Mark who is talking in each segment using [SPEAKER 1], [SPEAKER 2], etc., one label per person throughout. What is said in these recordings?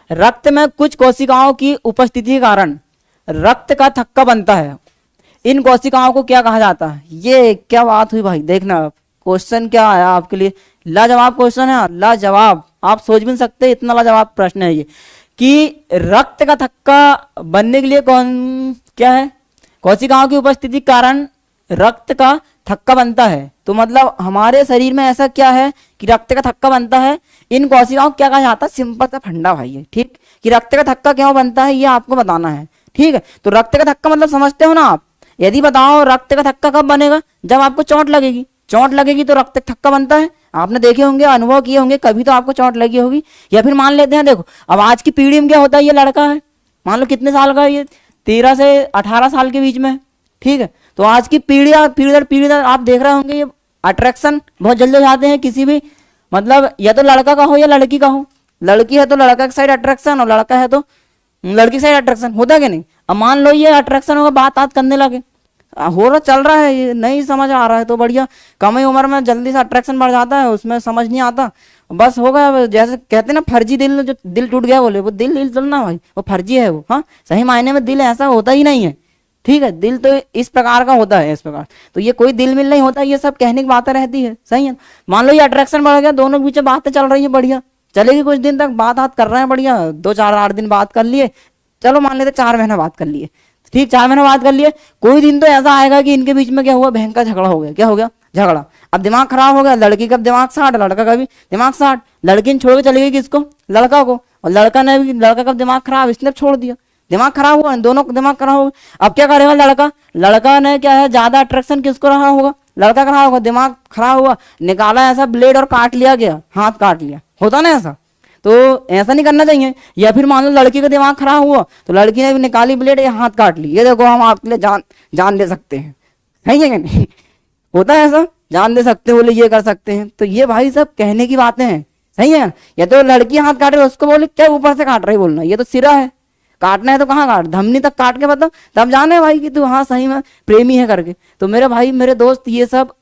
[SPEAKER 1] रक्त में कुछ कोशिकाओं की उपस्थिति के कारण रक्त का थक्का बनता है। इन कोशिकाओं को क्या कहा जाता है? ये क्या बात हुई भाई, देखना क्वेश्चन क्या आया आपके लिए, लाजवाब क्वेश्चन है, लाजवाब, आप सोच भी नहीं सकते इतना लाजवाब प्रश्न है ये, कि रक्त का थक्का बनने के लिए कौन क्या है, कोशिकाओं की उपस्थिति के कारण रक्त का थक्का बनता है। तो मतलब हमारे शरीर में ऐसा क्या है कि रक्त का थक्का बनता है, इन कोशिकाओं को क्या कहा जाता है? सिंपल सा फंडा भाई है, ठीक, कि रक्त का थक्का क्यों बनता है ये आपको बताना है, ठीक है। तो रक्त का थक्का मतलब समझते हो ना आप? यदि बताओ रक्त का थक्का कब बनेगा? जब आपको चोट लगेगी, चोट लगेगी तो रक्त का थक्का बनता है। आपने देखे होंगे, अनुभव किए होंगे, कभी तो आपको चोट लगी होगी। या फिर मान लेते हैं, देखो अब आज की पीढ़ी में क्या होता है, ये लड़का है, मान लो कितने साल का है ये, 13 से 18 साल के बीच में, ठीक है। तो आज की पीढ़ी दर आप देख रहे होंगे, ये अट्रैक्शन बहुत जल्दी हो जाते हैं किसी भी, मतलब या तो लड़का का हो या लड़की का हो, लड़की है तो लड़का की साइड अट्रैक्शन और लड़का है तो लड़की की साइड अट्रैक्शन, होता है कि नहीं? अब मान लो ये अट्रैक्शन होगा, बात करने लगे, हो रहा चल रहा है, ये नहीं समझ आ रहा है तो बढ़िया, कम ही उम्र में जल्दी से अट्रैक्शन बढ़ जाता है, उसमें समझ नहीं आता, बस होगा जैसे कहते हैं ना फर्जी दिल, जो दिल टूट गया बोले, वो दिल चलना भाई, वो फर्जी है वो, हाँ सही मायने में दिल ऐसा होता ही नहीं है, ठीक है। दिल तो इस प्रकार का होता है, इस प्रकार, तो ये कोई दिल मिल नहीं होता, ये सब कहने की बातें रहती है, सही है। मान लो ये अट्रैक्शन बढ़ गया, दोनों के बीच बातें चल रही है, बढ़िया चलेगी, कुछ दिन तक बात कर रहे हैं, बढ़िया 2-4-8 दिन बात कर लिए, चलो मान लेते 4 महीना बात कर लिए, ठीक, 4 महीना बात कर लिए, कोई दिन तो ऐसा आएगा कि इनके बीच में क्या हुआ, भयंकर झगड़ा हो गया, क्या हो गया, झगड़ा। अब दिमाग खराब हो गया, लड़की का दिमाग 60, लड़का का भी दिमाग 60, लड़की ने छोड़ के चली गई किसको, लड़का को, और लड़का का दिमाग खराब, इसने छोड़ दिया, दिमाग खराब हुआ, दोनों का दिमाग खराब हुआ। अब क्या करेगा लड़का ने क्या है, ज्यादा अट्रैक्शन किसको रहा होगा, लड़का का रहा होगा, दिमाग खराब हुआ, निकाला ऐसा ब्लेड और काट लिया गया, हाथ काट लिया, होता ना ऐसा, तो ऐसा नहीं करना चाहिए। या फिर मान लो लड़की का दिमाग खराब हुआ तो लड़की ने निकाली ब्लेड, ये हाथ काट ली, ये देखो हम आपके लिए जान दे सकते हैं, है कि नहीं? होता है ऐसा, जान दे सकते हो, बोले ये कर सकते हैं, तो ये भाई सब कहने की बातें हैं, सही है। या तो लड़की हाथ काट रही है, उसको बोले क्या ऊपर से काट रही, बोलना ये तो सिरा है, काटना है तो कहाँ काट, धमनी तक काट के बताओ, तब जाने भाई कि तू हाँ सही में प्रेमी है करके। तो मेरे भाई मेरे दोस्त ये सब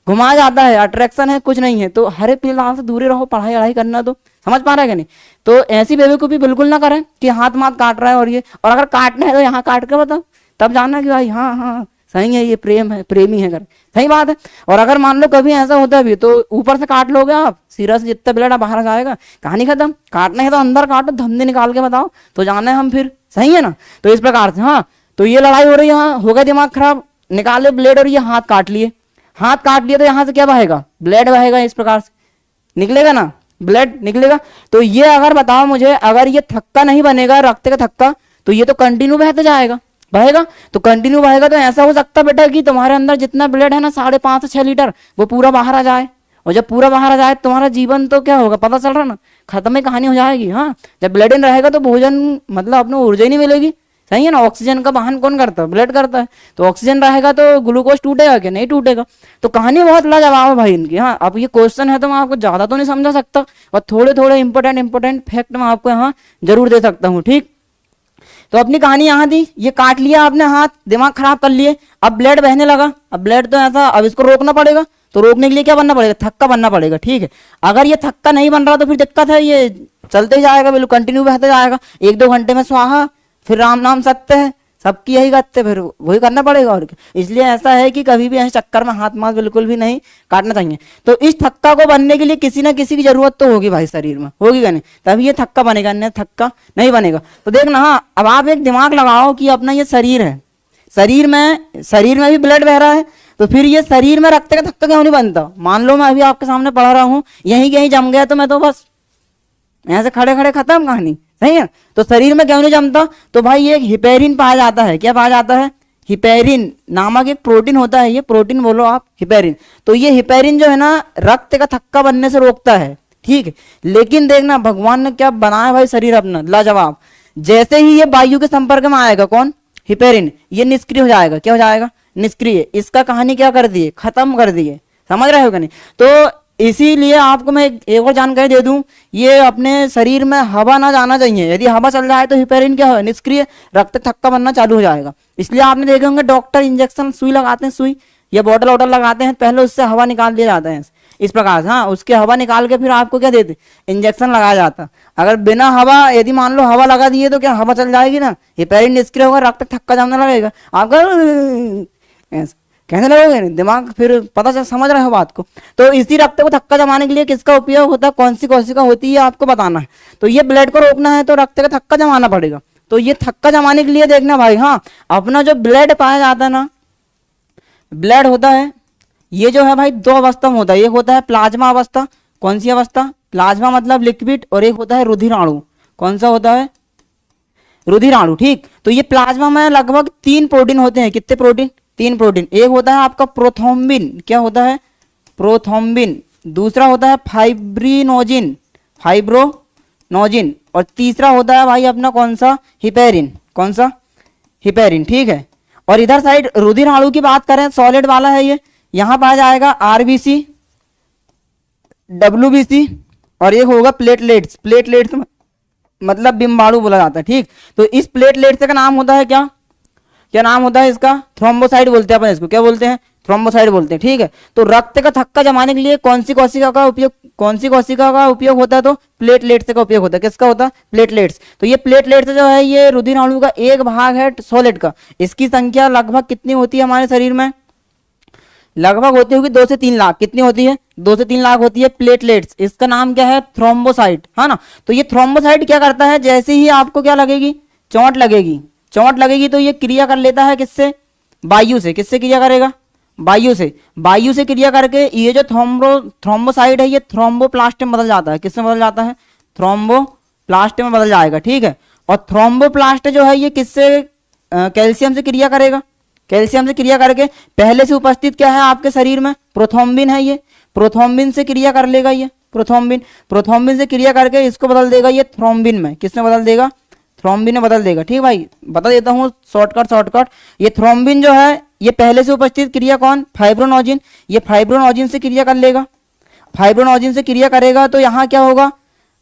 [SPEAKER 1] घुमा जाता है, अट्रैक्शन है, कुछ नहीं है, तो हरे फिलहाल से दूरी रहो, पढ़ाई वढ़ाई करना, तो समझ पा रहा है कि नहीं? तो ऐसी बेवकूफी बिल्कुल ना करें कि हाथ काट रहा है, और ये, और अगर काटना है तो यहाँ काट के बताओ, तब जानना कि भाई हाँ हाँ सही है, ये प्रेम है, प्रेमी है कर, सही बात है। और अगर मान लो कभी ऐसा होता है भी तो ऊपर से काट लोगे आप, सिरा से जितना ब्लड बाहर जाएगा, कहानी खत्म। काटना है तो अंदर काटो, धमनी निकाल के बताओ, तो जाना है हम फिर, सही है ना? तो इस प्रकार से, हाँ तो ये लड़ाई हो रही है, हाँ हो गया दिमाग खराब, निकाले ब्लेड और ये हाथ काट लिए, हाथ काट लिया तो यहाँ से क्या बहेगा, ब्लड बहेगा, इस प्रकार से निकलेगा ना, ब्लड निकलेगा। तो ये अगर बताओ मुझे, अगर ये थक्का नहीं बनेगा, रक्त का थक्का, तो ये तो कंटिन्यू बहते जाएगा, बहेगा, तो कंटिन्यू बहेगा, तो ऐसा हो सकता बेटा कि तुम्हारे अंदर जितना ब्लड है ना 5.5 से 6 लीटर, वो पूरा बाहर आ जाए, और जब पूरा बाहर आ जाए तुम्हारा जीवन तो क्या होगा, पता चल रहा ना, खत्म ही कहानी हो जाएगी। हाँ जब ब्लड इन रहेगा तो भोजन मतलब अपने ऊर्जा ही नहीं मिलेगी, सही है ना? ऑक्सीजन का वाहन कौन करता है, ब्लड करता है, तो ऑक्सीजन रहेगा तो ग्लूकोज टूटेगा क्या, नहीं टूटेगा। तो कहानी बहुत लाजवाब है भाई इनकी। हाँ अब ये क्वेश्चन है तो मैं आपको ज्यादा तो नहीं समझा सकता, और थोड़े थोड़े इंपॉर्टेंट फैक्ट मैं आपको यहाँ जरूर दे सकता हूँ, ठीक। तो अपनी कहानी यहाँ दी, ये काट लिया आपने हाथ, दिमाग खराब कर लिए, अब ब्लड बहने लगा, अब ब्लड तो ऐसा, अब इसको रोकना पड़ेगा, तो रोकने के लिए क्या बनना पड़ेगा, थक्का बनना पड़ेगा, ठीक है। अगर ये थक्का नहीं बन रहा तो फिर दिक्कत है, ये चलते ही जाएगा, बिल्कुल कंटिन्यू बहते जाएगा, 1-2 घंटे में स्वाहा, फिर राम नाम सत्य है, सबकी यही करते, फिर वही करना पड़ेगा, और इसलिए ऐसा है कि कभी भी ऐसे चक्कर में हाथ बिल्कुल भी नहीं काटना चाहिए। तो इस थक्का को बनने के लिए किसी ना किसी की जरूरत तो होगी भाई, शरीर में होगी क्या नहीं, तभी ये थक्का बनेगा, नहीं थक्का नहीं बनेगा। तो देखना, हाँ अब आप एक दिमाग लगाओ कि अपना ये शरीर है, शरीर में भी ब्लड बह रहा है, तो फिर ये शरीर में रक्त का थक्का क्यों नहीं बनता? मान लो मैं अभी आपके सामने पढ़ा रहा हूँ, यहीं कहीं जम गया तो मैं तो बस ऐसे खड़े खड़े खत्म कहानी, सही है। तो शरीर में क्यों नहीं जमता? तो भाई ये हिपेरिन पाया जाता है, क्या पाया जाता है, हिपेरिन नामक एक प्रोटीन होता है, ये प्रोटीन बोलो आप, हिपेरिन। तो ये हिपेरिन जो है ना रक्त का थक्का बनने से रोकता है, ठीक है। लेकिन देखना भगवान ने क्या बनाया भाई शरीर अपना, लाजवाब। जैसे ही ये वायु के संपर्क में आएगा, कौन, हिपेरिन, ये निष्क्रिय हो जाएगा, क्या हो जाएगा, निष्क्रिय। इसका कहानी क्या कर दिए, खत्म कर दिए, समझ रहे हो क्या नहीं? तो इसीलिए आपको मैं एक और जानकारी दे दूं, ये अपने शरीर में हवा ना जाना चाहिए, यदि हवा चल जाए तो हिपेरिन क्या हो, निष्क्रिय, रक्त थक्का बनना चालू हो जाएगा। इसलिए आपने देखे होंगे डॉक्टर इंजेक्शन सुई लगाते हैं, सुई या बॉटल वॉटल लगाते हैं, पहले उससे हवा निकाल दिया जाता है, इस प्रकार से। हाँ, उसके हवा निकाल के फिर आपको क्या देते, इंजेक्शन लगाया जाता। अगर बिना हवा, यदि मान लो हवा लगा दिए तो क्या हवा चल जाएगी ना, हेपेरिन निष्क्रिय होगा, रक्त थक्का जमने लगेगा, आपका ऐसा कहने लगोगे, दिमाग फिर पता चल, समझ रहे हो बात को। तो इसी रक्त को थक्का जमाने के लिए किसका उपयोग होता है, कौन सी कोशिका होती है आपको बताना है। तो ये ब्लड को रोकना है तो रक्त का थक्का जमाना पड़ेगा। तो ये थक्का जमाने के लिए देखना भाई, हाँ अपना जो ब्लड पाया जाता है ना, ब्लड होता है, ये जो है भाई दो अवस्था में होता है। एक होता है प्लाज्मा अवस्था, कौन सी अवस्था, प्लाज्मा मतलब लिक्विड, और एक होता है रुधिराणु, कौन सा होता है, रुधिराणु। ठीक, तो ये प्लाज्मा में लगभग 3 प्रोटीन होते हैं। कितने प्रोटीन, 3 प्रोटीन। एक होता है आपका प्रोथ्रोम्बिन, क्या होता है, प्रोथ्रोम्बिन। दूसरा होता है फाइब्रिनोजिन, फाइब्रोनोजिन। और तीसरा होता है भाई अपना कौन सा, हिपेरिन, कौन सा, हिपेरिन। ठीक है, और इधर साइड रुधिराणु की बात करें, सॉलिड वाला है ये, यहां पाया जाएगा आरबीसी, डब्ल्यूबीसी, और एक होगा प्लेटलेट्स। प्लेटलेट्स मतलब बिम्बाणु बोला जाता है। ठीक, तो इस प्लेटलेट्स का नाम होता है क्या, क्या नाम होता है इसका, थ्रोम्बोसाइट बोलते हैं अपन इसको, क्या बोलते हैं, थ्रोम्बोसाइट बोलते हैं। ठीक है, तो रक्त का थक्का जमाने के लिए कौन सी कोशिका का उपयोग, कौन सी कोशिका का उपयोग होता है, तो प्लेटलेट्स का उपयोग होता है। किसका होता है, प्लेटलेट्स। तो ये प्लेटलेट्स जो है ये रुधिराणु का एक भाग है सॉलिड का। इसकी संख्या लगभग कितनी होती है हमारे शरीर में, लगभग होती होगी 2 से 3 लाख। कितनी होती है, 2 से 3 लाख होती है प्लेटलेट्स। इसका नाम क्या है, थ्रोम्बोसाइट, है ना। तो ये थ्रोम्बोसाइट क्या करता है, जैसे ही आपको क्या लगेगी, चोट लगेगी, चोट लगेगी तो ये क्रिया कर लेता है किससे, वायु से। किससे क्रिया करेगा, वायु से। वायु से क्रिया करके ये जो थ्रोम्बोसाइट है ये थ्रोम्बोप्लास्ट में बदल जाता है। किसमें बदल जाता है, थ्रोम्बोप्लास्ट में बदल जाएगा। ठीक है, और थ्रोम्बोप्लास्ट जो है ये किससे, कैल्शियम से क्रिया करेगा। कैल्शियम से क्रिया करके पहले से उपस्थित क्या है आपके शरीर में, प्रोथ्रोम्बिन है, ये प्रोथ्रोम्बिन से क्रिया कर लेगा, ये प्रोथ्रोम्बिन, प्रोथ्रोम्बिन से क्रिया करके इसको बदल देगा ये थ्रोम्बिन में। किसमें बदल देगा, थ्रोम्बिन में बदल देगा। ठीक भाई, बता देता हूँ शॉर्टकट। ये थ्रोम्बिन जो है ये पहले से उपस्थित क्रिया कौन, फाइब्रोनोजिन, ये फाइब्रोनोजिन से क्रिया कर लेगा। फाइब्रोनोजिन से क्रिया करेगा तो यहाँ क्या होगा,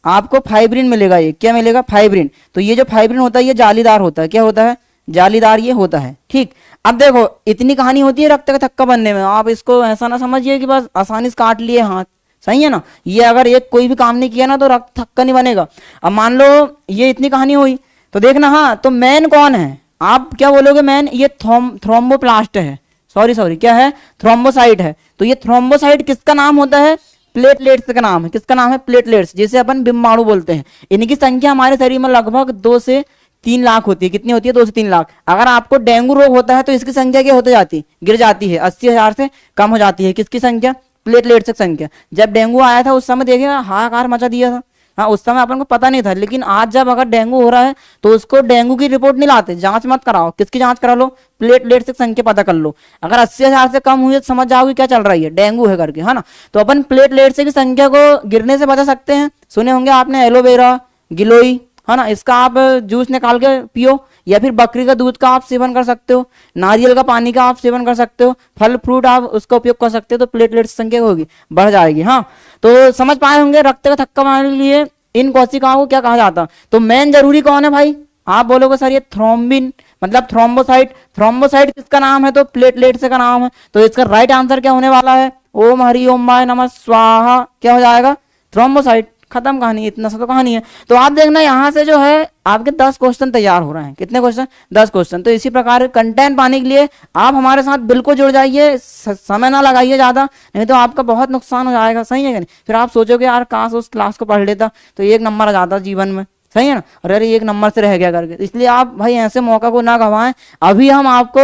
[SPEAKER 1] आपको फाइब्रिन मिलेगा। ये क्या मिलेगा, फाइब्रिन। तो ये जो फाइब्रिन होता है ये जालीदार होता है। क्या होता है, जालीदार ये होता है। ठीक, अब देखो इतनी कहानी होती है रक्त का थक्का बनने में। आप इसको ऐसा ना समझिए कि बस आसानी से काट लिए हाथ, सही है ना। ये अगर एक कोई भी काम नहीं किया ना तो रक्त थक्का नहीं बनेगा। अब मान लो ये इतनी कहानी हुई तो देखना, हाँ तो मैन कौन है, आप क्या बोलोगे मैन, ये थ्रोम्बोप्लास्ट है, सॉरी क्या है, थ्रोम्बोसाइट है। तो ये थ्रोम्बोसाइट किसका नाम होता है, प्लेटलेट्स का नाम है। किसका नाम है, प्लेटलेट्स, जिसे अपन बिम्बाणु बोलते हैं। इनकी संख्या हमारे शरीर में लगभग 2 से 3 लाख होती है। कितनी होती है, 2 से 3 लाख। अगर आपको डेंगू रोग होता है तो इसकी संख्या क्या होती जाती है, गिर जाती है, 80,000 से कम हो जाती है। किसकी संख्या, प्लेटलेट्स की संख्या। जब डेंगू आया था उस समय देखिए हाहाकार मचा दिया था। हाँ, उस समय अपन को पता नहीं था, लेकिन आज जब अगर डेंगू हो रहा है तो उसको डेंगू की रिपोर्ट नहीं लाते, जांच मत कराओ। किसकी जांच करा लो, प्लेटलेट्स की संख्या पता कर लो। अगर 80,000 से कम हुई है तो समझ जाओगे क्या चल रही है, डेंगू है करके, है ना। तो अपन प्लेटलेट्स की संख्या को गिरने से बचा सकते हैं। सुने होंगे आपने एलोवेरा, गिलोई, है ना, इसका आप जूस निकाल के पियो, या फिर बकरी का दूध का आप सेवन कर सकते हो, नारियल का पानी का आप सेवन कर सकते हो, फल फ्रूट आप उसका उपयोग कर सकते हो, तो प्लेटलेट्स संख्या होगी, बढ़ जाएगी। हाँ, तो समझ पाए होंगे रक्त का थक्का मारने के लिए इन कोशिकाओं को क्या कहा जाता है। तो मेन जरूरी कौन है भाई, आप बोलोगे सर ये थ्रोम्बिन मतलब थ्रोम्बोसाइट। थ्रोम्बोसाइट किसका नाम है, तो प्लेटलेट्स का नाम है। तो इसका राइट आंसर क्या होने वाला है, ओम हरि ओम माय नमः स्वाहा, क्या हो जाएगा, थ्रोम्बोसाइट। खत्म कहानी, इतना सा तो कहानी है। तो आप देखना यहाँ से जो है आपके 10 क्वेश्चन तैयार हो रहे हैं। कितने क्वेश्चन, 10 क्वेश्चन। तो इसी प्रकार कंटेंट पाने के लिए आप हमारे साथ बिल्कुल जुड़ जाइए, समय ना लगाइए ज्यादा, नहीं तो आपका बहुत नुकसान हो जाएगा, सही है कि नहीं। फिर आप सोचोगे यार काश उस क्लास को पढ़ लेता तो 1 नंबर आ जाता जीवन में, सही है ना, और अरे 1 नंबर से रह गया करके। इसलिए आप भाई ऐसे मौका को ना गंवाएं। अभी हम आपको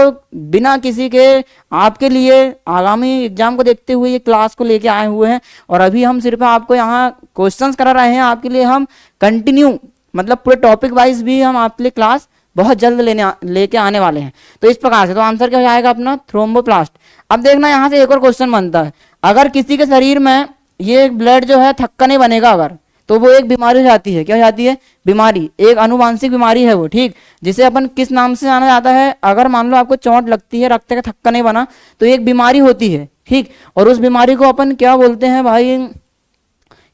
[SPEAKER 1] बिना किसी के आपके लिए आगामी एग्जाम को देखते हुए ये क्लास को लेके आए हुए हैं, और अभी हम सिर्फ आपको यहाँ क्वेश्चंस करा रहे हैं आपके लिए। हम कंटिन्यू मतलब पूरे टॉपिक वाइज भी हम आपके लिए क्लास बहुत जल्द लेके आने वाले हैं। तो इस प्रकार से तो आंसर क्या हो जाएगा अपना, थ्रोम्बोप्लास्ट। अब देखना यहाँ से एक और क्वेश्चन बनता है, अगर किसी के शरीर में ये ब्लड जो है थक्का नहीं बनेगा अगर, तो वो एक बीमारी हो जाती है। क्या हो जाती है, बीमारी, एक अनुवांशिक बीमारी है वो, ठीक, जिसे अपन किस नाम से जाना जाता है। अगर मान लो आपको चोट लगती है, रक्त का थक्का नहीं बना, तो एक बीमारी होती है, ठीक, और उस बीमारी को अपन क्या बोलते हैं भाई,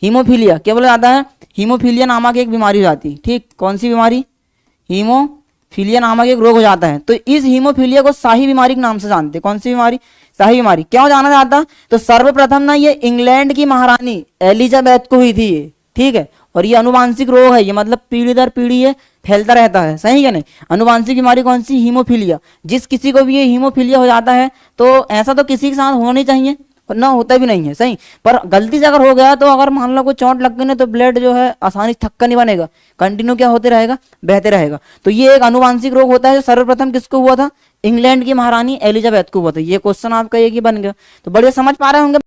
[SPEAKER 1] हीमोफीलिया। क्या बोला जाता है, हीमोफीलिया नामक एक बीमारी हो जाती है, ठीक। कौन सी बीमारी, हीमोफीलिया नामक एक रोग हो जाता है। तो इस हीमोफीलिया को शाही बीमारी के नाम से जानते हैं। कौन सी बीमारी, शाही बीमारी क्यों जाना जाता? तो सर्वप्रथम ना ये इंग्लैंड की महारानी एलिजाबेथ को हुई थी ये, ठीक है। और ये अनुवांशिक रोग है, ये मतलब पीढ़ी दर पीढ़ी ये फैलता रहता है, सही है नहीं। अनुवांशिक बीमारी कौन सी? हीमोफीलिया। जिस किसी को भी ये हीमोफीलिया हो जाता है तो ऐसा तो किसी के साथ होना नहीं चाहिए, ना होता भी नहीं है, सही। पर गलती से अगर हो गया तो अगर मान लो कोई चोट लग गई ना तो ब्लड जो है आसानी से थक्का नहीं बनेगा, कंटिन्यू क्या होते रहेगा, बहते रहेगा। तो ये एक अनुवांशिक रोग होता है जो सर्वप्रथम किसको हुआ था? इंग्लैंड की महारानी एलिजाबेथ को हुआ था। ये क्वेश्चन आपका एक ही बन गया। तो बढ़िया समझ पा रहे होंगे।